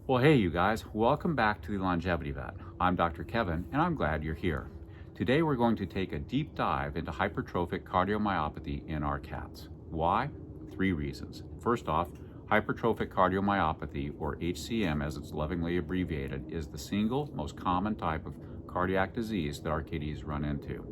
Well, hey, you guys, welcome back to the Longevity Vet. I'm Dr. Kevin, and I'm glad you're here. Today, we're going to take a deep dive into hypertrophic cardiomyopathy in our cats. Why? 3 reasons. First off, hypertrophic cardiomyopathy, or HCM as it's lovingly abbreviated, is the single most common type of cardiac disease that our kitties run into.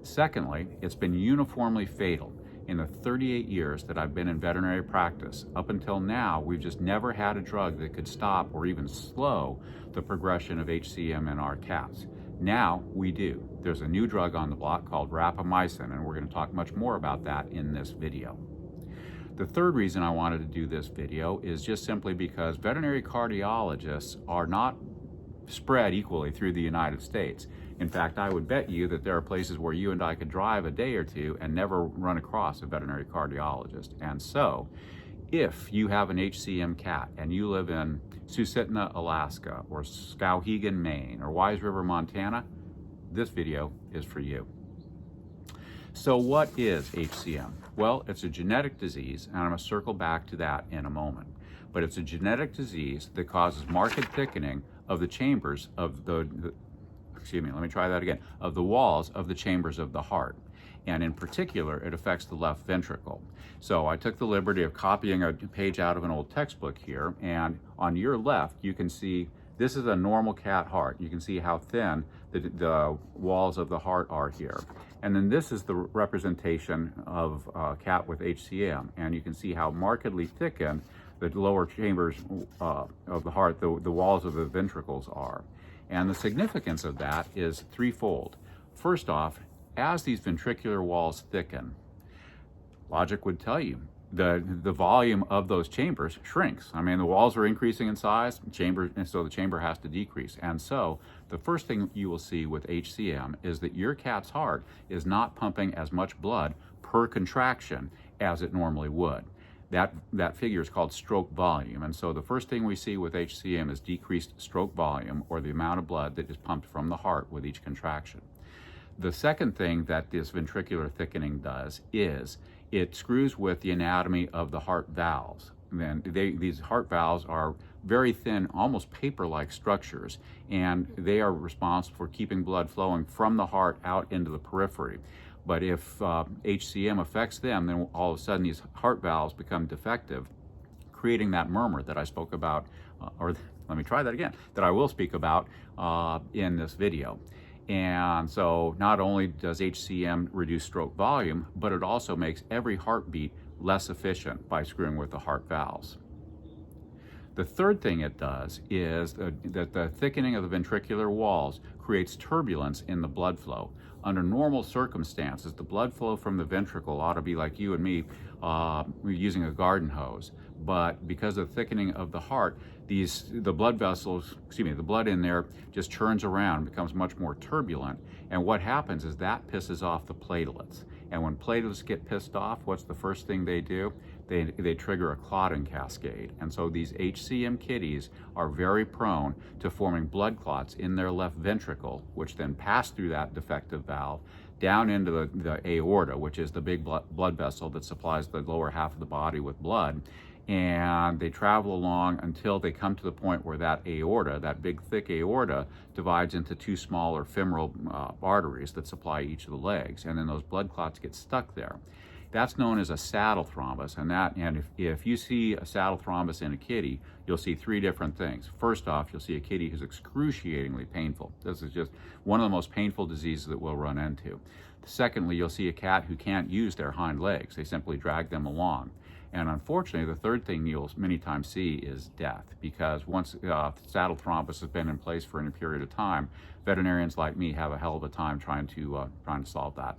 Secondly, it's been uniformly fatal. In the 38 years that I've been in veterinary practice, up until now, we've just never had a drug that could stop or even slow the progression of HCM in our cats. Now we do. There's a new drug on the block called rapamycin, and we're going to talk much more about that in this video. The third reason I wanted to do this video is just simply because veterinary cardiologists are not spread equally through the United States. In fact, I would bet you that there are places where you and I could drive a day or two and never run across a veterinary cardiologist. And so, if you have an HCM cat and you live in Susitna, Alaska, or Skowhegan, Maine, or Wise River, Montana, this video is for you. So what is HCM? Well, it's a genetic disease, and I'm going to circle back to that in a moment. But it's a genetic disease that causes marked thickening of the chambers of the walls of the chambers of the heart. And in particular, it affects the left ventricle. So I took the liberty of copying a page out of an old textbook here, and on your left, you can see this is a normal cat heart. You can see how thin the walls of the heart are here. And then this is the representation of a cat with HCM, and you can see how markedly thickened the lower chambers of the heart, the walls of the ventricles are. And the significance of that is threefold. First off, as these ventricular walls thicken, logic would tell you the volume of those chambers shrinks. I mean, the walls are increasing in size, and so the chamber has to decrease. And so the first thing you will see with HCM is that your cat's heart is not pumping as much blood per contraction as it normally would. That figure is called stroke volume. And so the first thing we see with HCM is decreased stroke volume, or the amount of blood that is pumped from the heart with each contraction. The second thing that this ventricular thickening does is it screws with the anatomy of the heart valves. And these heart valves are very thin, almost paper-like structures, and they are responsible for keeping blood flowing from the heart out into the periphery. But if HCM affects them, then all of a sudden these heart valves become defective, creating that murmur that I spoke about, that I will speak about in this video. And so not only does HCM reduce stroke volume, but it also makes every heartbeat less efficient by screwing with the heart valves. The third thing it does is that the thickening of the ventricular walls creates turbulence in the blood flow. Under normal circumstances, the blood flow from the ventricle ought to be like you and me using a garden hose. But because of the thickening of the heart, the blood in there just churns around, becomes much more turbulent. And what happens is that pisses off the platelets. And when platelets get pissed off, what's the first thing they do? They trigger a clotting cascade. And so these HCM kitties are very prone to forming blood clots in their left ventricle, which then pass through that defective valve down into the aorta, which is the big blood vessel that supplies the lower half of the body with blood. And they travel along until they come to the point where that aorta, that big thick aorta, divides into 2 smaller femoral arteries that supply each of the legs, and then those blood clots get stuck there. That's known as a saddle thrombus, and if you see a saddle thrombus in a kitty, you'll see 3 different things. First off, you'll see a kitty who's excruciatingly painful. This is just one of the most painful diseases that we'll run into. Secondly, you'll see a cat who can't use their hind legs. They simply drag them along. And unfortunately, the third thing you'll many times see is death, because once saddle thrombus has been in place for any period of time, veterinarians like me have a hell of a time trying to solve that.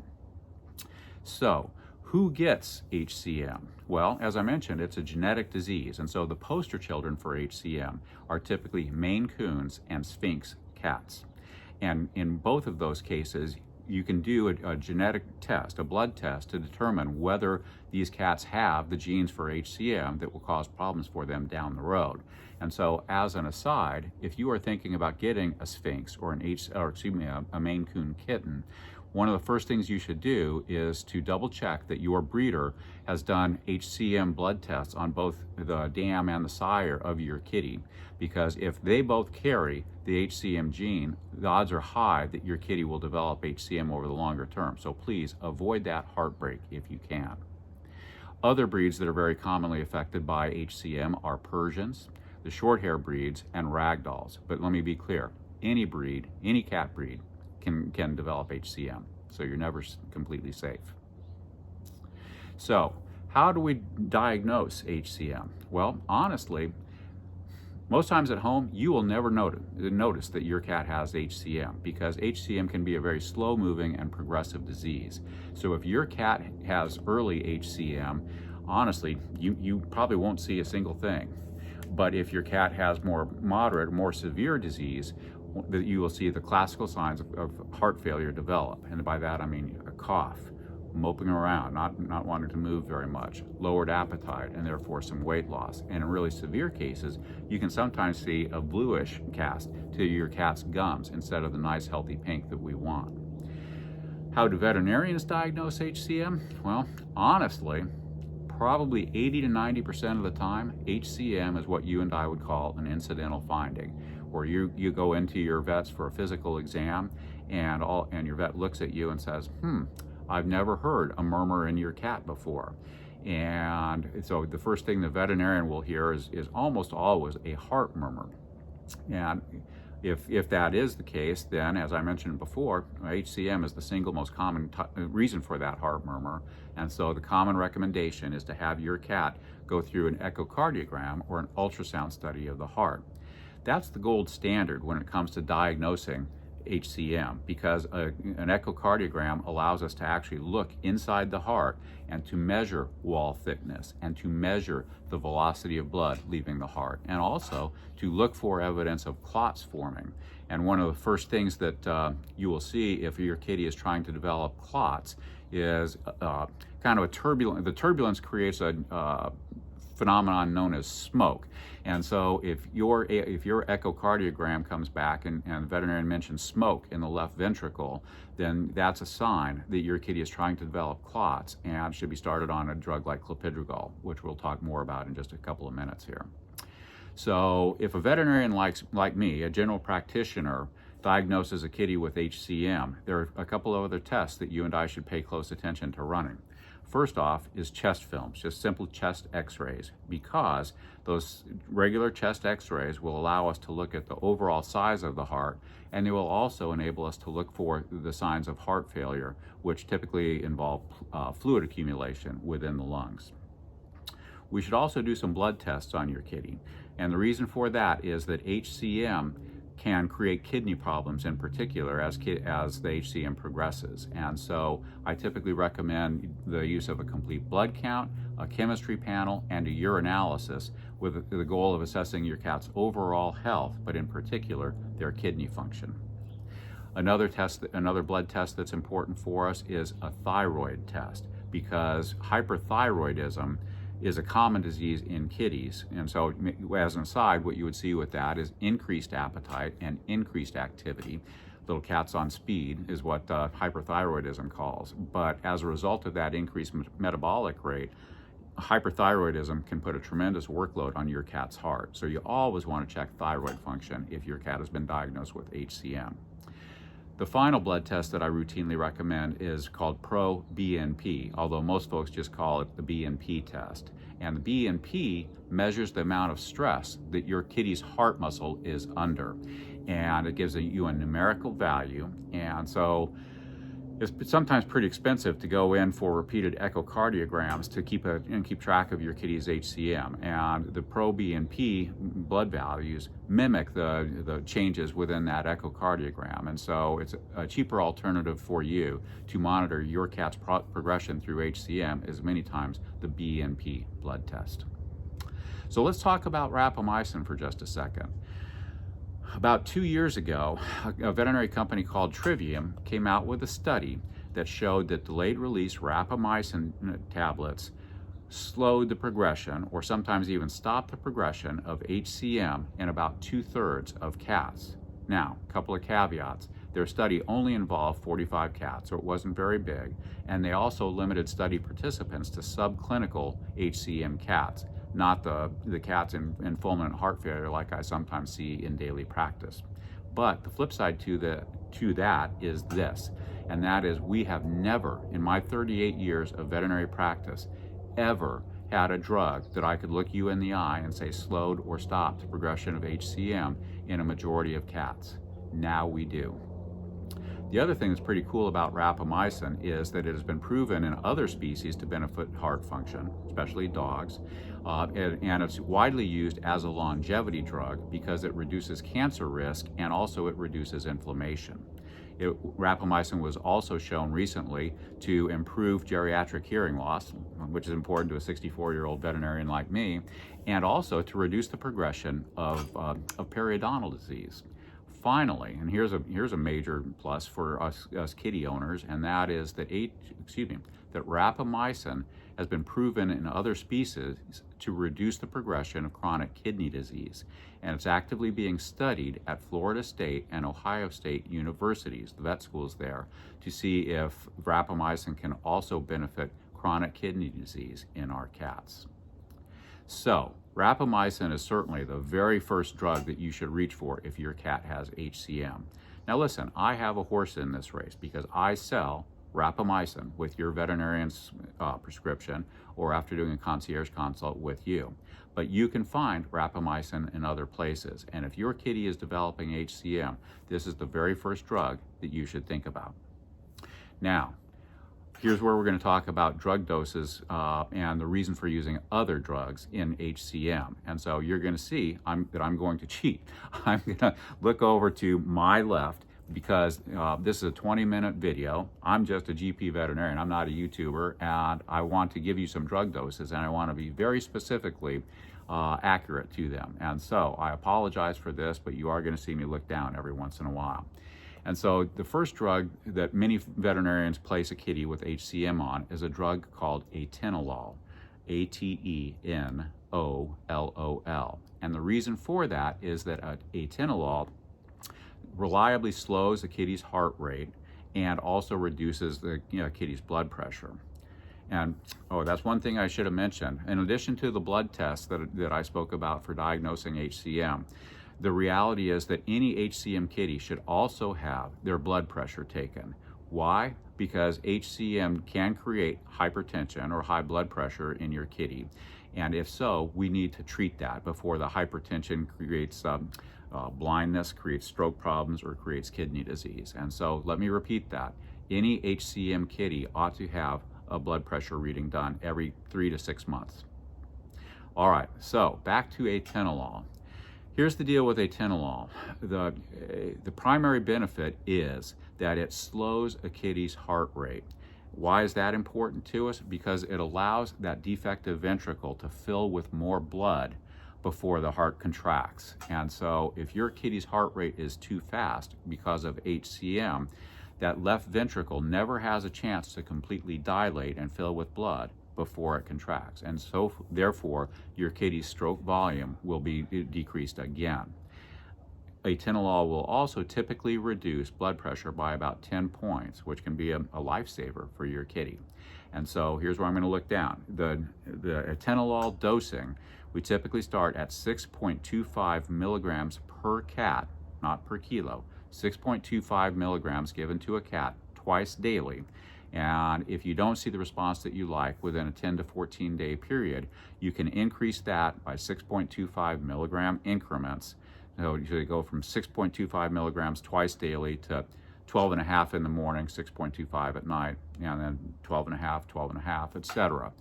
So, who gets HCM? Well, as I mentioned, it's a genetic disease, and so the poster children for HCM are typically Maine Coons and Sphinx cats. And in both of those cases, you can do a genetic test, a blood test, to determine whether these cats have the genes for HCM that will cause problems for them down the road. And so, as an aside, if you are thinking about getting a Sphinx or a Maine Coon kitten, one of the first things you should do is to double check that your breeder has done HCM blood tests on both the dam and the sire of your kitty, because if they both carry the HCM gene, the odds are high that your kitty will develop HCM over the longer term. So please avoid that heartbreak if you can. Other breeds that are very commonly affected by HCM are Persians, the short hair breeds, and ragdolls. But let me be clear, any breed, any cat breed can develop HCM, so you're never completely safe. So how do we diagnose HCM? Well, honestly, most times at home, you will never notice that your cat has HCM, because HCM can be a very slow-moving and progressive disease. So if your cat has early HCM, honestly, you probably won't see a single thing. But if your cat has more moderate, more severe disease, you will see the classical signs of heart failure develop. And by that, I mean a cough, moping around, not wanting to move very much, lowered appetite, and therefore some weight loss. And in really severe cases, you can sometimes see a bluish cast to your cat's gums instead of the nice healthy pink that we want. How do veterinarians diagnose HCM? Well, honestly, probably 80 to 90% of the time, HCM is what you and I would call an incidental finding, where you go into your vets for a physical exam, and your vet looks at you and says, I've never heard a murmur in your cat before. And so the first thing the veterinarian will hear is almost always a heart murmur. And if that is the case, then, as I mentioned before, HCM is the single most common reason for that heart murmur. And so the common recommendation is to have your cat go through an echocardiogram or an ultrasound study of the heart. That's the gold standard when it comes to diagnosing HCM, because an echocardiogram allows us to actually look inside the heart and to measure wall thickness and to measure the velocity of blood leaving the heart, and also to look for evidence of clots forming. And one of the first things that you will see if your kitty is trying to develop clots is kind of a turbulence. The turbulence creates a phenomenon known as smoke. And so if your echocardiogram comes back and the veterinarian mentions smoke in the left ventricle, then that's a sign that your kitty is trying to develop clots and should be started on a drug like clopidogrel, which we'll talk more about in just a couple of minutes here. So if a veterinarian like me, a general practitioner, diagnoses a kitty with HCM, there are a couple of other tests that you and I should pay close attention to running. First off is chest films, just simple chest x-rays, because those regular chest x-rays will allow us to look at the overall size of the heart, and they will also enable us to look for the signs of heart failure, which typically involve fluid accumulation within the lungs. We should also do some blood tests on your kitty, and the reason for that is that HCM can create kidney problems in particular as the HCM progresses. And so I typically recommend the use of a complete blood count, a chemistry panel, and a urinalysis with the goal of assessing your cat's overall health, but in particular their kidney function. Another blood test that's important for us is a thyroid test, because hyperthyroidism is a common disease in kitties. And so as an aside, what you would see with that is increased appetite and increased activity. Little cats on speed is what hyperthyroidism calls. But as a result of that increased metabolic rate, hyperthyroidism can put a tremendous workload on your cat's heart. So you always want to check thyroid function if your cat has been diagnosed with HCM. The final blood test that I routinely recommend is called pro-BNP, although most folks just call it the BNP test. And the BNP measures the amount of stress that your kitty's heart muscle is under. And it gives you a numerical value. And so it's sometimes pretty expensive to go in for repeated echocardiograms to keep track of your kitty's HCM. And the pro-BNP blood values mimic the changes within that echocardiogram. And so it's a cheaper alternative for you to monitor your cat's progression through HCM as many times the BNP blood test. So let's talk about rapamycin for just a second. About 2 years ago, a veterinary company called Trivium came out with a study that showed that delayed release rapamycin tablets slowed the progression, or sometimes even stopped the progression, of HCM in about 2/3 of cats. Now, a couple of caveats. their study only involved 45 cats, so it wasn't very big, and they also limited study participants to subclinical HCM cats, not the cats in fulminant heart failure like I sometimes see in daily practice. But the flip side to that is this, and that is we have never, in my 38 years of veterinary practice, ever had a drug that I could look you in the eye and say slowed or stopped the progression of HCM in a majority of cats. Now we do. The other thing that's pretty cool about rapamycin is that it has been proven in other species to benefit heart function, especially dogs, and it's widely used as a longevity drug because it reduces cancer risk and also it reduces inflammation. Rapamycin was also shown recently to improve geriatric hearing loss, which is important to a 64-year-old veterinarian like me, and also to reduce the progression of periodontal disease. Finally, and here's a major plus for us kitty owners, and that is that rapamycin has been proven in other species to reduce the progression of chronic kidney disease, and it's actively being studied at Florida State and Ohio State universities, the vet schools there, to see if rapamycin can also benefit chronic kidney disease in our cats. So, rapamycin is certainly the very first drug that you should reach for if your cat has HCM. Now listen, I have a horse in this race because I sell rapamycin with your veterinarian's prescription or after doing a concierge consult with you. But you can find rapamycin in other places. And if your kitty is developing HCM, this is the very first drug that you should think about. Now, here's where we're going to talk about drug doses and the reason for using other drugs in HCM. And so you're going to see that I'm going to cheat. I'm going to look over to my left because this is a 20-minute video. I'm just a GP veterinarian. I'm not a YouTuber, and I want to give you some drug doses, and I want to be very specifically accurate to them. And so I apologize for this, but you are going to see me look down every once in a while. And so the first drug that many veterinarians place a kitty with HCM on is a drug called atenolol, A-T-E-N-O-L-O-L. And the reason for that is that atenolol reliably slows the kitty's heart rate and also reduces the kitty's blood pressure. And that's one thing I should have mentioned. In addition to the blood tests that I spoke about for diagnosing HCM, the reality is that any HCM kitty should also have their blood pressure taken. Why? Because HCM can create hypertension or high blood pressure in your kitty. And if so, we need to treat that before the hypertension creates blindness, creates stroke problems, or creates kidney disease. And so let me repeat that. Any HCM kitty ought to have a blood pressure reading done every 3 to 6 months. All right, so back to atenolol. Here's the deal with atenolol. The primary benefit is that it slows a kitty's heart rate. Why is that important to us? Because it allows that defective ventricle to fill with more blood before the heart contracts. And so if your kitty's heart rate is too fast because of HCM, that left ventricle never has a chance to completely dilate and fill with blood before it contracts. And so therefore, your kitty's stroke volume will be decreased again. Atenolol will also typically reduce blood pressure by about 10 points, which can be a lifesaver for your kitty. And so here's where I'm going to look down. The atenolol dosing, we typically start at 6.25 milligrams per cat, not per kilo, 6.25 milligrams given to a cat twice daily. And if you don't see the response that you like within a 10 to 14 day period, you can increase that by 6.25 milligram increments. So you go from 6.25 milligrams twice daily to 12.5 in the morning, 6.25 at night, and then 12.5, etc.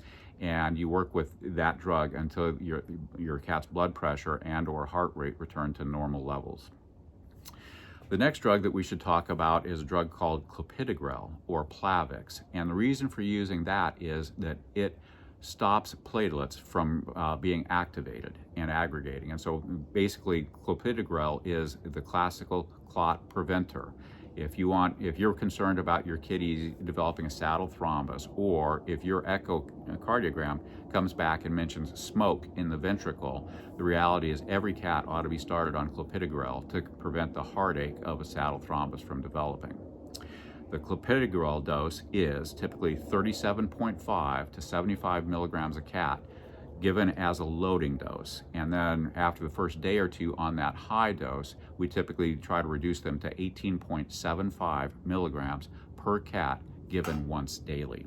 And you work with that drug until your cat's blood pressure and or heart rate return to normal levels. The next drug that we should talk about is a drug called clopidogrel or Plavix. And the reason for using that is that it stops platelets from being activated and aggregating. And so basically clopidogrel is the classical clot preventer. If you're concerned about your kitty developing a saddle thrombus, or if your echocardiogram comes back and mentions smoke in the ventricle, the reality is every cat ought to be started on clopidogrel to prevent the heartache of a saddle thrombus from developing. The clopidogrel dose is typically 37.5 to 75 milligrams a cat, given as a loading dose. And then after the first day or two on that high dose, we typically try to reduce them to 18.75 milligrams per cat, given once daily.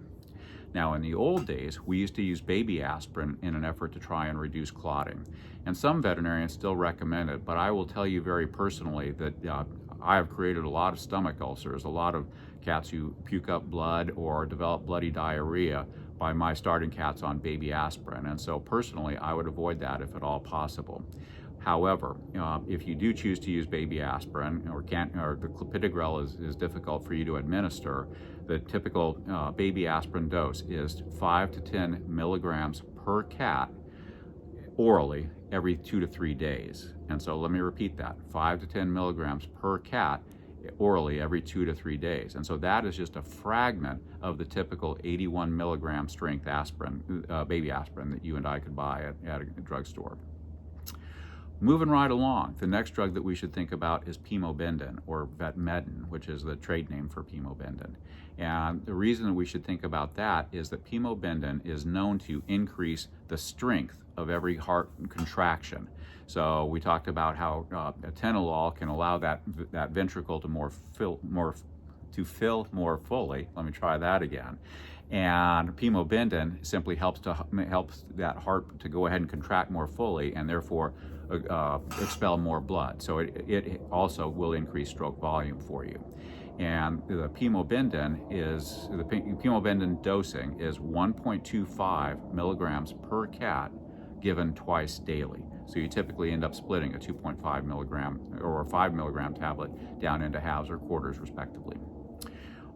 Now, in the old days, we used to use baby aspirin in an effort to try and reduce clotting. And some veterinarians still recommend it, but I will tell you very personally that I have created a lot of stomach ulcers, a lot of cats who puke up blood or develop bloody diarrhea by my starting cats on baby aspirin. And so personally, I would avoid that if at all possible. However, if you do choose to use baby aspirin or the clopidogrel is difficult for you to administer, the typical baby aspirin dose is 5 to 10 milligrams per cat orally every 2 to 3 days. And so let me repeat that, 5 to 10 milligrams per cat orally every 2 to 3 days. And so that is just a fragment of the typical 81 milligram strength aspirin, baby aspirin that you and I could buy at a drugstore. Moving right along, the next drug that we should think about is pimobendan, or vetmedin, which is the trade name for pimobendan. And the reason that we should think about that is that pimobendan is known to increase the strength of every heart contraction. So we talked about how atenolol can allow that ventricle to fill more fully. Let me try that again. And pimobendan simply helps that heart to go ahead and contract more fully, and therefore expel more blood. So it also will increase stroke volume for you. And the pimobendan dosing is 1.25 milligrams per cat, given twice daily. So you typically end up splitting a 2.5 milligram or a 5 milligram tablet down into halves or quarters, respectively.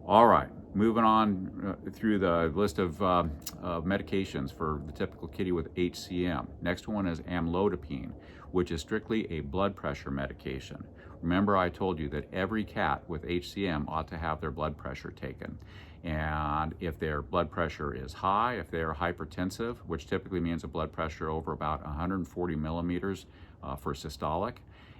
All right, moving on through the list of medications for the typical kitty with HCM. Next one is amlodipine, which is strictly a blood pressure medication. Remember, I told you that every cat with HCM ought to have their blood pressure taken. And if their blood pressure is high, if they're hypertensive, which typically means a blood pressure over about 140 millimeters for systolic,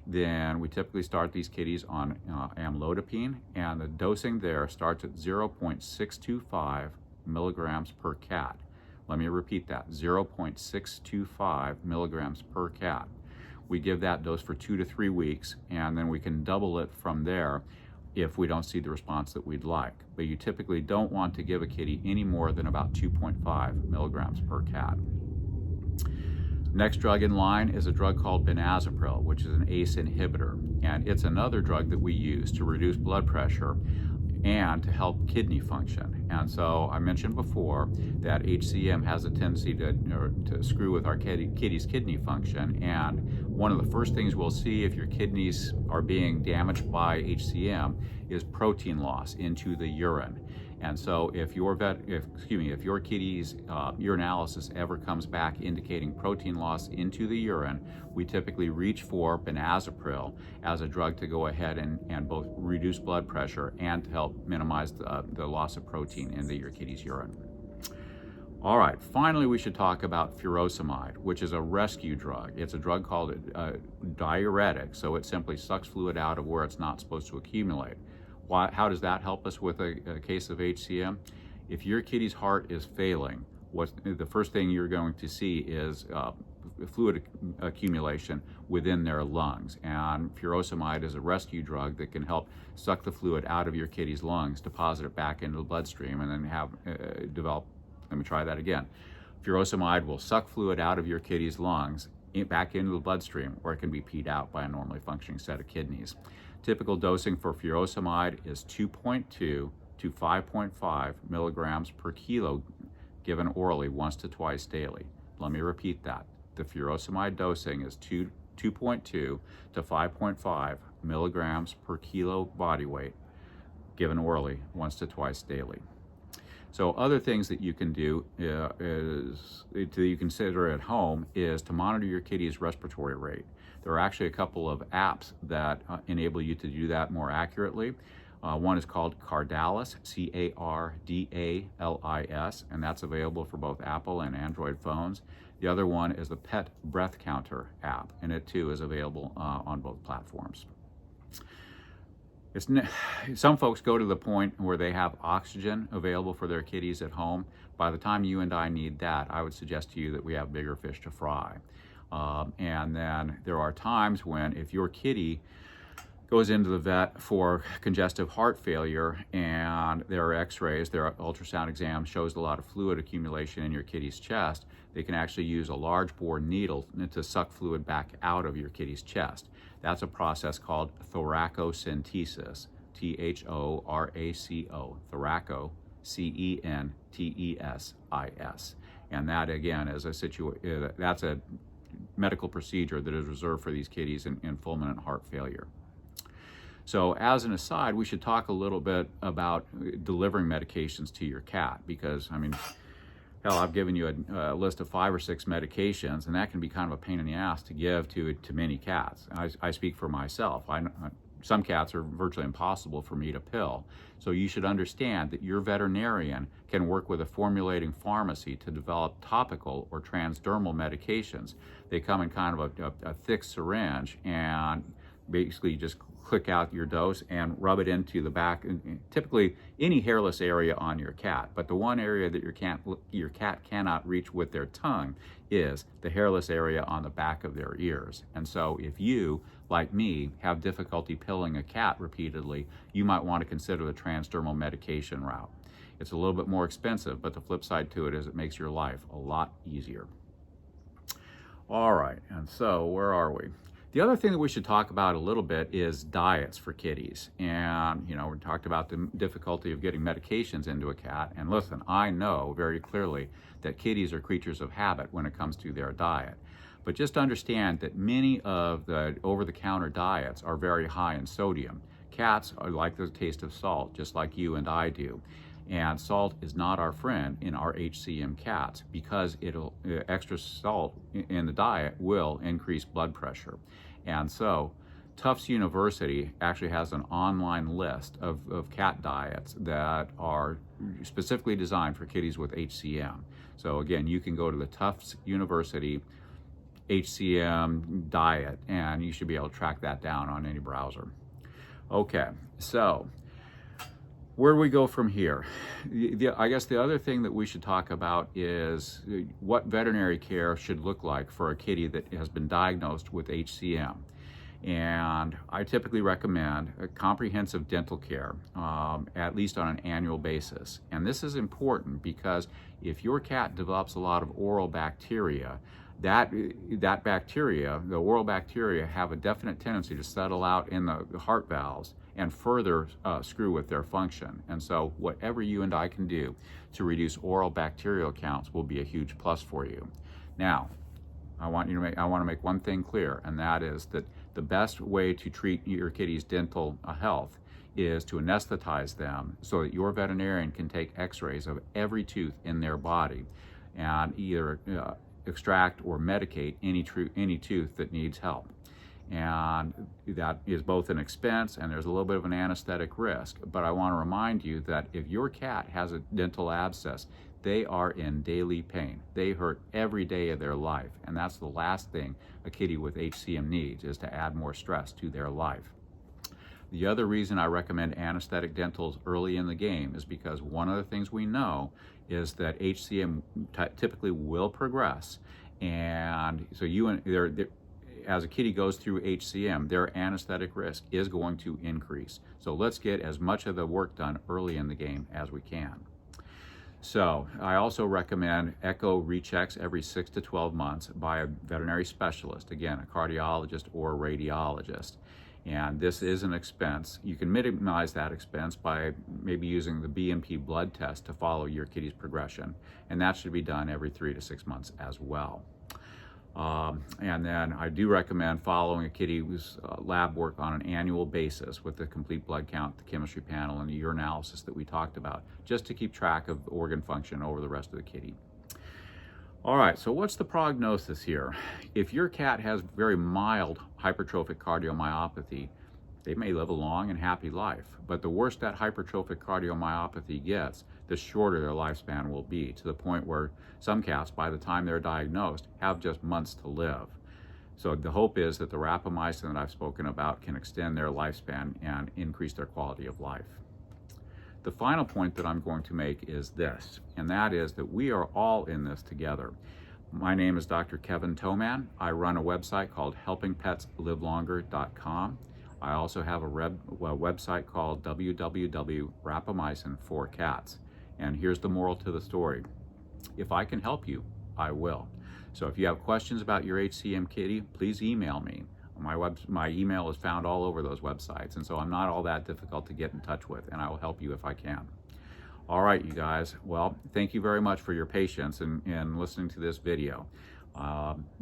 then we typically start these kitties on amlodipine, and the dosing there starts at 0.625 milligrams per cat. Let me repeat that, 0.625 milligrams per cat. We give that dose for 2 to 3 weeks, and then we can double it from there if we don't see the response that we'd like. But you typically don't want to give a kitty any more than about 2.5 milligrams per cat. Next drug in line is a drug called benazepril, which is an ACE inhibitor, and it's another drug that we use to reduce blood pressure and to help kidney function. And so I mentioned before that HCM has a tendency to screw with our kitty's kidney function, and one of the first things we'll see if your kidneys are being damaged by HCM is protein loss into the urine. And so if your kitty's urinalysis ever comes back indicating protein loss into the urine, we typically reach for benazepril as a drug to go ahead and both reduce blood pressure and to help minimize the loss of protein into your kitty's urine. All right, finally we should talk about furosemide, which is a rescue drug. It's a drug called a diuretic, so it simply sucks fluid out of where it's not supposed to accumulate. How does that help us with a case of HCM? If your kitty's heart is failing, the first thing you're going to see is fluid accumulation within their lungs. And furosemide is a rescue drug that can help suck the fluid out of your kitty's lungs, deposit it back into the bloodstream, and then develop. Let me try that again. Furosemide will suck fluid out of your kitty's lungs back into the bloodstream, where it can be peed out by a normally functioning set of kidneys. Typical dosing for furosemide is 2.2 to 5.5 milligrams per kilo, given orally once to twice daily. Let me repeat that. The furosemide dosing is 2.2 to 5.5 milligrams per kilo body weight, given orally once to twice daily. So other things that you can do you consider at home is to monitor your kitty's respiratory rate. There are actually a couple of apps that enable you to do that more accurately. One is called Cardalis, Cardalis, and that's available for both Apple and Android phones. The other one is the Pet Breath Counter app, and it too is available on both platforms. Some folks go to the point where they have oxygen available for their kitties at home. By the time you and I need that, I would suggest to you that we have bigger fish to fry. And then there are times when if your kitty goes into the vet for congestive heart failure and their x-rays, their ultrasound exam shows a lot of fluid accumulation in your kitty's chest, they can actually use a large bore needle to suck fluid back out of your kitty's chest. That's a process called thoracocentesis, Thoraco, thoraco, Centesis. And that again is that's a medical procedure that is reserved for these kitties in fulminant heart failure. So as an aside, we should talk a little bit about delivering medications to your cat because, I mean, hell, I've given you a list of 5 or 6 medications, and that can be kind of a pain in the ass to give to many cats. I speak for myself. Some cats are virtually impossible for me to pill. So you should understand that your veterinarian can work with a formulating pharmacy to develop topical or transdermal medications. They come in kind of a thick syringe and basically just click out your dose and rub it into the back, typically any hairless area on your cat. But the one area that your cat cannot reach with their tongue is the hairless area on the back of their ears. And so if you, like me, have difficulty pilling a cat repeatedly, you might want to consider the transdermal medication route. It's a little bit more expensive, but the flip side to it is it makes your life a lot easier. All right, and so where are we? The other thing that we should talk about a little bit is diets for kitties. And, you know, we talked about the difficulty of getting medications into a cat. And listen, I know very clearly that kitties are creatures of habit when it comes to their diet. But just understand that many of the over-the-counter diets are very high in sodium. Cats are like the taste of salt, just like you and I do. And salt is not our friend in our HCM cats because extra salt in the diet will increase blood pressure. And so Tufts University actually has an online list of cat diets that are specifically designed for kitties with HCM. So again, you can go to the Tufts University HCM diet and you should be able to track that down on any browser. Okay, so where do we go from here? I guess the other thing that we should talk about is what veterinary care should look like for a kitty that has been diagnosed with HCM. And I typically recommend a comprehensive dental care, at least on an annual basis. And this is important because if your cat develops a lot of oral bacteria, that bacteria, the oral bacteria, have a definite tendency to settle out in the heart valves and further screw with their function. And so whatever you and I can do to reduce oral bacterial counts will be a huge plus for you. Now, I want to make one thing clear, and that is that the best way to treat your kitty's dental health is to anesthetize them so that your veterinarian can take x-rays of every tooth in their body and either extract or medicate any tooth that needs help. And that is both an expense and there's a little bit of an anesthetic risk. But I want to remind you that if your cat has a dental abscess, they are in daily pain. They hurt every day of their life. And that's the last thing a kitty with HCM needs, is to add more stress to their life. The other reason I recommend anesthetic dentals early in the game is because one of the things we know is that HCM typically will progress. And so as a kitty goes through HCM, their anesthetic risk is going to increase. So let's get as much of the work done early in the game as we can. So I also recommend echo rechecks every 6 to 12 months by a veterinary specialist, again, a cardiologist or a radiologist. And this is an expense. You can minimize that expense by maybe using the BNP blood test to follow your kitty's progression. And that should be done every 3 to 6 months as well. And then I do recommend following a kitty's lab work on an annual basis with the complete blood count, the chemistry panel, and the urinalysis that we talked about, just to keep track of organ function over the rest of the kitty. All right, so what's the prognosis here? If your cat has very mild hypertrophic cardiomyopathy, They may live a long and happy life, but the worse that hypertrophic cardiomyopathy gets, the shorter their lifespan will be, to the point where some cats, by the time they're diagnosed, have just months to live. So the hope is that the rapamycin that I've spoken about can extend their lifespan and increase their quality of life. The final point that I'm going to make is this, and that is that we are all in this together. My name is Dr. Kevin Toman. I run a website called helpingpetslivelonger.com. I also have a website called www.rapamycin4cats. And here's the moral to the story. If I can help you, I will. So if you have questions about your HCM kitty, please email me. My email is found all over those websites, and so I'm not all that difficult to get in touch with, and I will help you if I can. All right, you guys. Well, thank you very much for your patience in listening to this video.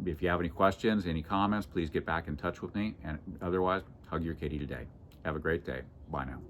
If you have any questions, any comments, please get back in touch with me, and otherwise, hug your kitty today. Have a great day. Bye now.